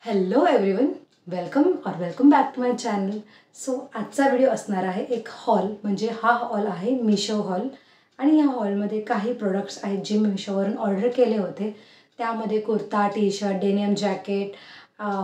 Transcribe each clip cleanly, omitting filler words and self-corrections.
Hello everyone, welcome back to my channel. So आजचा video असणार आहे एक हॉल, म्हणजे हा हॉल आहे मिशो हॉल. आणि या हॉलमध्ये काही प्रोडक्ट्स आहेत जे मी मिशोवरून ऑर्डर केले होते. त्यामध्ये kurta, T shirt, denim jacket,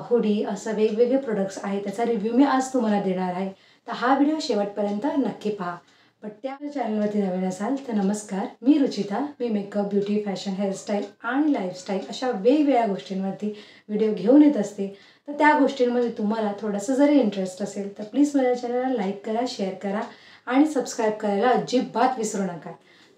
hoodie असं वेगवेगळे प्रोडक्ट्स आहेत. त्याचा रिव्ह्यू मी आज तुम्हाला देणार आहे. तर हा व्हिडिओ शेवटपर्यंत नक्की पहा. पण त्या चॅनलवरती नवीन असाल तर नमस्कार, मी रुचिता. मी मेकअप, ब्युटी, फॅशन, हेअरस्टाईल आणि लाईफस्टाईल अशा वेगवेगळ्या गोष्टींवरती व्हिडिओ घेऊन येत असते. तर त्या गोष्टींमध्ये तुम्हाला थोडंसं जरी इंटरेस्ट असेल तर प्लीज माझ्या चॅनलला लाईक करा, शेअर करा आणि सबस्क्राईब करायला अजिबात विसरू नका.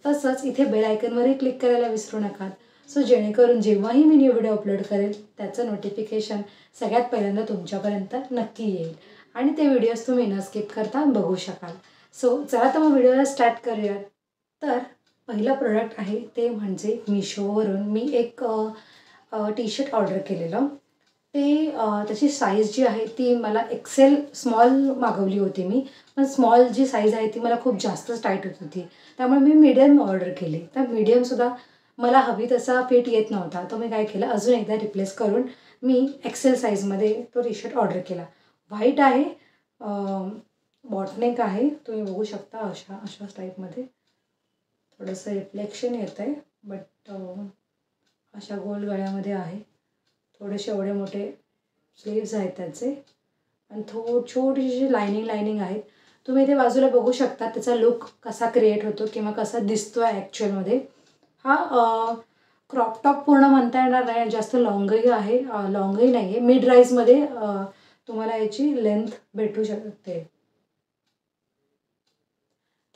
तसंच इथे बेल आयकॉनवरही क्लिक करायला विसरू नका. सो जेणेकरून जेव्हाही मी न्यू व्हिडिओ अपलोड करेल त्याचं नोटिफिकेशन सगळ्यात पहिल्यांदा तुमच्यापर्यंत नक्की येईल आणि ते व्हिडिओज तुम्ही न स्किप करता बघू शकाल. सो चला तर मग व्हिडिओला स्टार्ट करूयात. तर पहिलं प्रोडक्ट आहे ते म्हणजे मिशोवरून मी एक टी शर्ट ऑर्डर केलेलं. ते त्याची साईज जी आहे ती मला एक्सेल स्मॉल मागवली होती मी. पण स्मॉल जी साईज आहे ती मला खूप जास्तच टाईट होत होती. त्यामुळे मी मीडियम ऑर्डर केली. तर मीडियमसुद्धा मला हवी तसा फिट येत नव्हता. तर मी काय केलं, अजून एकदा रिप्लेस करून मी एक्सेल साईजमध्ये तो टी शर्ट ऑर्डर केला. व्हाईट आहे, बॉटनेक आहे, तुम्ही बघू शकता. अशा टाईपमध्ये थोडंसं रिफ्लेक्शन येतं आहे, बट अशा गोल गळ्यामध्ये आहे. थोडेसे एवढे मोठे स्लीव्ज आहेत त्याचे आणि छोटीशी लायनिंग आहेत. तुम्ही इथे बाजूला बघू शकता त्याचा लुक कसा क्रिएट होतो किंवा कसा दिसतो आहे ॲक्च्युअलमध्ये. हा क्रॉप टॉप पूर्ण म्हणता येणार नाही, जास्त लॉंगही आहे, लॉंगही नाही आहे, मिड राईजमध्ये तुम्हाला याची लेंथ भेटू शकते.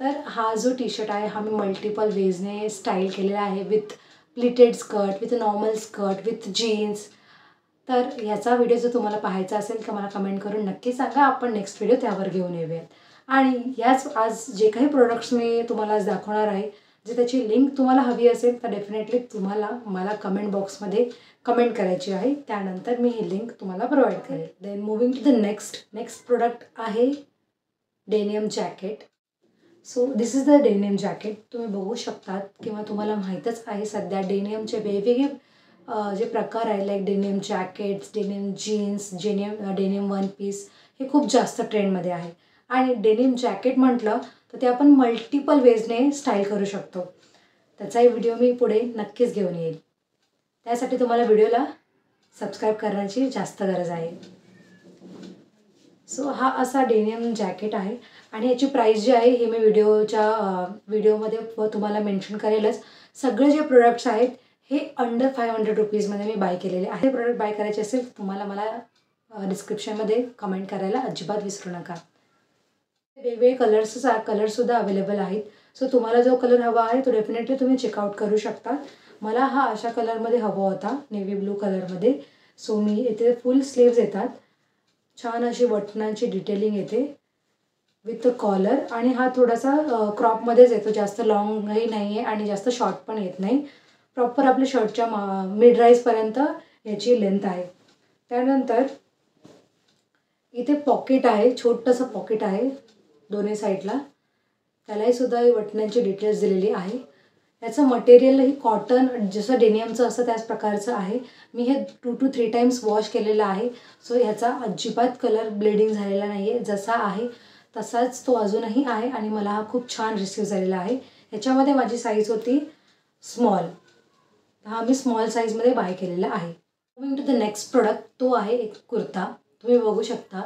तर हा जो टी शर्ट आहे हा मी मल्टिपल वेजने स्टाईल केलेला आहे, with pleated skirt, with normal skirt, with jeans. तर ह्याचा व्हिडिओ जर तुम्हाला पाहायचा असेल तर मला कमेंट करून नक्की सांगा, आपण नेक्स्ट व्हिडिओ त्यावर घेऊन येऊयात. आणि याच आज जे काही प्रोडक्ट्स मी तुम्हाला आज दाखवणार आहे, जे त्याची लिंक तुम्हाला हवी असेल तर डेफिनेटली तुम्हाला मला कमेंट बॉक्समध्ये कमेंट करायची आहे. त्यानंतर मी ही लिंक तुम्हाला प्रोव्हाइड करेल. Then moving to the next product आहे denim jacket. So this is the denim jacket. तुम्ही बघू शकतात किंवा तुम्हाला माहीतच आहे सध्या डेनियमचे वेगवेगळे जे प्रकार आहे, like denim jackets, denim jeans, denim one piece हे खूप जास्त ट्रेंडमध्ये आहे. आणि डेनियम जॅकेट म्हटलं तर ते आपण मल्टिपल वेजने स्टाईल करू शकतो. त्याचाही व्हिडिओ मी पुढे नक्कीच घेऊन येईल. त्यासाठी तुम्हाला व्हिडिओला सबस्क्राईब करण्याची जास्त गरज आहे. सो हा असा डेनियम जॅकेट आहे आणि याची प्राईस जी आहे हे मी व्हिडिओमध्ये तुम्हाला मेन्शन करेलच. सगळे जे प्रोडक्ट्स आहेत हे अंडर 500 रुपीजमध्ये मी बाय केलेले आहे. प्रोडक्ट बाय करायचे असेल तर तुम्हाला मला डिस्क्रिप्शनमध्ये कमेंट करायला अजिबात विसरू नका. वेगवेगळे कलर्ससुद्धा अवेलेबल आहेत. सो तुम्हाला जो कलर हवा आहे तो डेफिनेटली तुम्ही चेकआउट करू शकता. मला हा अशा कलरमध्ये हवा होता, नेव्ही ब्लू कलरमध्ये. सो मी इथे फुल स्लीव्ज येतात, छान अशी बटनांची डिटेलिंग येते विथ कॉलर. आणि हा थोडासा क्रॉपमध्येच येतो, जास्त लॉंगही नाही आहे आणि जास्त शॉर्ट पण येत नाही. प्रॉपर आपल्या शर्टच्या मिड राईजपर्यंत याची लेंथ आहे. त्यानंतर इथे पॉकेट आहे, छोटंसं पॉकेट आहे दोन्ही साईडला. त्यालाही सुद्धा बटनांची डिटेल्स दिलेली आहे. याचं मटेरियलही कॉटन, जसं डेनियमचं असतं त्याच प्रकारचं आहे. मी हे 2 to 3 टाईम्स वॉश केलेलं आहे. सो ह्याचा अजिबात कलर ब्लिडिंग झालेला नाही आहे, जसा आहे तसाच तो अजूनही आहे आणि मला हा खूप छान रिसीव झालेला आहे. ह्याच्यामध्ये माझी साईज होती स्मॉल, हा मी स्मॉल साईजमध्ये बाय केलेला आहे. Moving to the next product, तो आहे एक कुर्ता. तुम्ही बघू शकता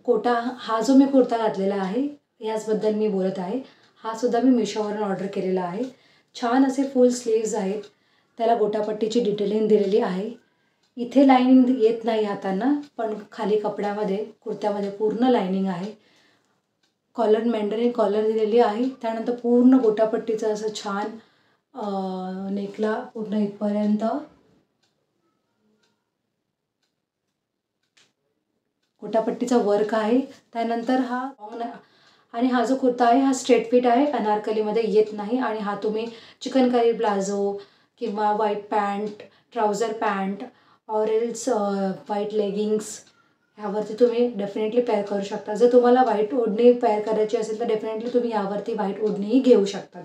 कोटा, हा जो मी कुर्ता घातलेला आहे याचबद्दल मी बोलत आहे. हा सुद्धा मी मिशोवरून ऑर्डर केलेला आहे. छान असे फुल स्लीव्ज आहेत, त्याला गोटापट्टीची डिटेलिंग दिलेली आहे. इथे लाईनिंग येत नाही हातांना, पण खाली कपड्यामध्ये कुर्त्यामध्ये पूर्ण लाईनिंग आहे. कॉलर मेंढरी कॉलर दिलेली आहे. त्यानंतर पूर्ण गोटापट्टीचं असं छान नेकला पूर्ण इथपर्यंत गोटापट्टीचा वर्क आहे. त्यानंतर हा आणि हा जो कुर्ता आहे हा स्ट्रेट फिट आहे, अनारकलीमध्ये येत नाही. आणि हा तुम्ही चिकनकारी प्लाझो किंवा white pant, trouser pant or else white leggings ह्यावरती तुम्ही डेफिनेटली पेअर करू शकता. जर तुम्हाला व्हाईट ओढणी पेअर करायची असेल तर डेफिनेटली तुम्ही यावरती व्हाईट ओढणीही घेऊ शकता.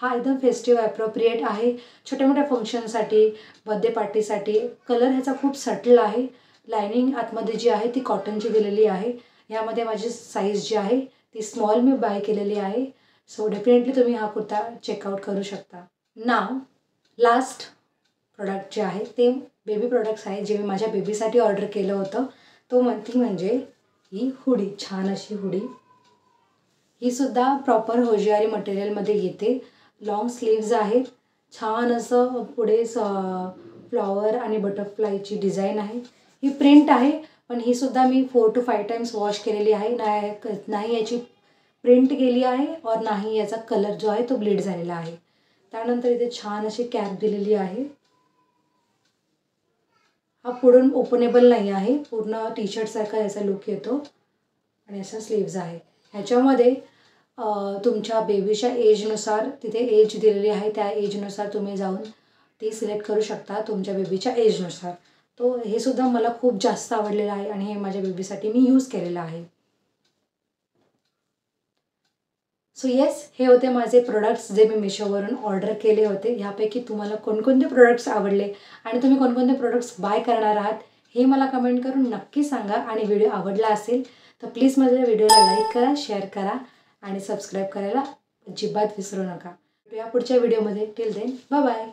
हा एकदम फेस्टिव्ह ॲप्रोप्रिएट आहे छोट्या मोठ्या फंक्शनसाठी, बर्थडे पार्टीसाठी. कलर ह्याचा खूप सटल आहे, लायनिंग आतमध्ये जी आहे ती कॉटनची दिलेली आहे. यामध्ये माझी साईज जी आहे ती स्मॉल मी बाय केलेली आहे. सो डेफिनेटली तुम्ही हा कुर्ता चेकआउट करू शकता. नाव लास्ट प्रोडक्ट जे आहे ते बेबी प्रोडक्ट्स आहे जे मी माझ्या बेबीसाठी ऑर्डर केलं होतं. ती म्हणजे ही हुडी, छान अशी हुडी. ही सुद्धा प्रॉपर होजियारी मटेरियलमध्ये येते. लॉंग स्लीव्ज आहेत. छान असं पुढे फ्लॉवर आणि बटरफ्लायची डिझाईन आहे. ही प्रिंट आहे, पण ही सुद्धा मी 4 to 5 टाइम्स वॉश केलेली आहे. नाही याची प्रिंट गेली आहे और नाही याचा कलर जो आहे तो ब्लीड झालेला आहे. त्यानंतर इथे छान अशी कॅप दिलेली आहे. हा पुढून ओपनेबल नाही आहे. पूर्ण टी शर्टसारखा याचा लुक येतो आणि असा स्लीव्ज आहे. ह्याच्यामध्ये तुमच्या बेबीच्या एजनुसार तिथे एज दिलेली आहे. त्या एजनुसार तुम्ही जाऊन ती सिलेक्ट करू शकता तुमच्या बेबीच्या एजनुसार. हे सुद्धा मला खूप जास्त आवडलेलं आहे आणि हे माझ्या बेबीसाठी मी यूज केलेलं आहे. सो येस, हे होते माझे प्रोडक्ट्स जे मी मिशोवरून ऑर्डर केले होते. ह्यापैकी तुम्हाला कोणकोणते प्रोडक्ट्स आवडले आणि तुम्ही कोणकोणते प्रोडक्ट्स बाय करणार आहात हे मला कमेंट करून नक्की सांगा. आणि व्हिडिओ आवडला असेल तर प्लीज माझ्या व्हिडिओला लाईक करा, शेअर करा आणि सबस्क्राईब करायला अजिबात विसरू नका. भेटूया पुढच्या व्हिडिओमध्ये. Till then bye bye.